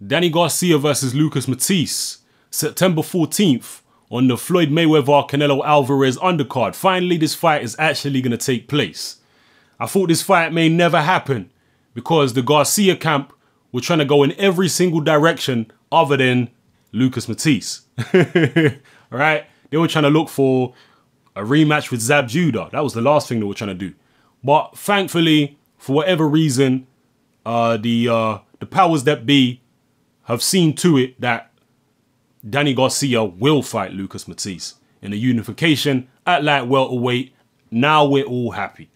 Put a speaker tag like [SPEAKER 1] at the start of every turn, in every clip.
[SPEAKER 1] Danny Garcia versus Lucas Matthysse, September 14th on the Floyd Mayweather-Canelo Alvarez undercard. Finally, this fight is actually going to take place. I thought this fight may never happen because the Garcia camp were trying to go in every single direction other than Lucas Matthysse. All right? They were trying to look for a rematch with Zab Judah. That was the last thing they were trying to do. But thankfully, for whatever reason, the powers that be have seen to it that Danny Garcia will fight Lucas Matthysse in a unification at light welterweight. Now we're all happy.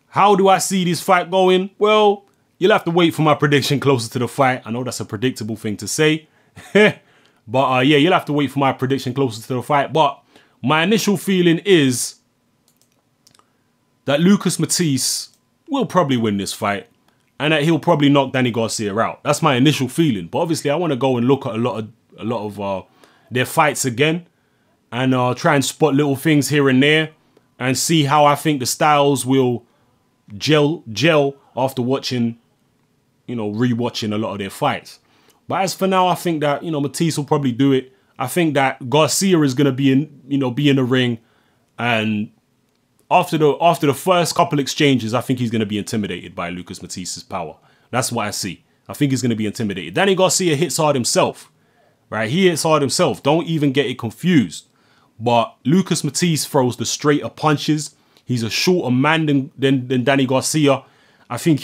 [SPEAKER 1] How do I see this fight going? Well, you'll have to wait for my prediction closer to the fight. I know that's a predictable thing to say. But yeah, you'll have to wait for my prediction closer to the fight. But my initial feeling is that Lucas Matthysse will probably win this fight and that he'll probably knock Danny Garcia out. That's my initial feeling. But obviously, I want to go and look at a lot of their fights again and try and spot little things here and there and see how I think the styles will gel after watching, rewatching a lot of their fights. But as for now, I think that, Matthysse will probably do it. I think that Garcia is going to be in the ring, and after the first couple exchanges, I think he's going to be intimidated by Lucas Matthyisse's power. That's what I see. I think he's going to be intimidated. Danny Garcia hits hard himself, right? He hits hard himself. Don't even get it confused. But Lucas Matthysse throws the straighter punches. He's a shorter man than Danny Garcia. I think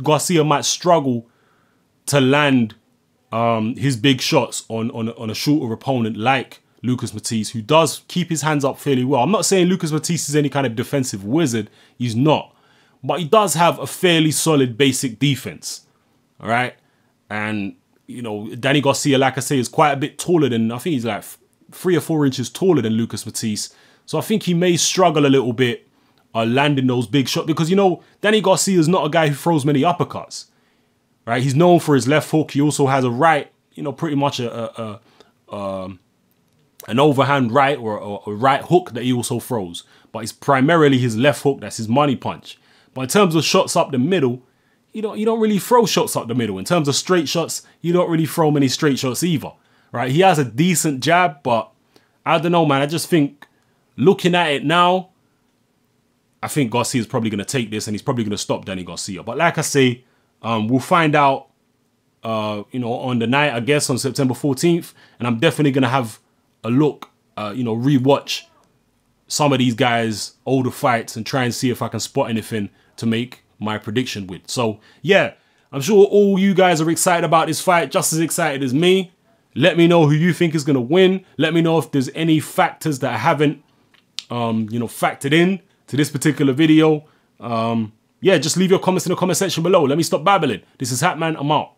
[SPEAKER 1] Garcia might struggle to land his big shots on a shorter opponent like Lucas Matthysse, who does keep his hands up fairly well. I'm not saying Lucas Matthysse is any kind of defensive wizard. He's not. But he does have a fairly solid basic defense. All right? And, Danny Garcia, like I say, is quite a bit taller than, I think he's like 3 or 4 inches taller than Lucas Matthysse. So I think he may struggle a little bit landing those big shots because, Danny Garcia is not a guy who throws many uppercuts. Right? He's known for his left hook. He also has a right, pretty much an overhand right or a right hook that he also throws. But it's primarily his left hook. That's his money punch. But in terms of shots up the middle, you don't really throw shots up the middle. In terms of straight shots, you don't really throw many straight shots either. Right? He has a decent jab, but I don't know, man. I just think looking at it now, I think Garcia is probably going to take this and he's probably going to stop Danny Garcia. But like I say, we'll find out, on the night, I guess, on September 14th. And I'm definitely going to have a look, rewatch some of these guys' older fights and try and see if I can spot anything to make my prediction with. So, yeah, I'm sure all you guys are excited about this fight, just as excited as me. Let me know who you think is going to win. Let me know if there's any factors that I haven't, factored in to this particular video. Yeah, just leave your comments in the comment section below. Let me stop babbling. This is Hatman. I'm out.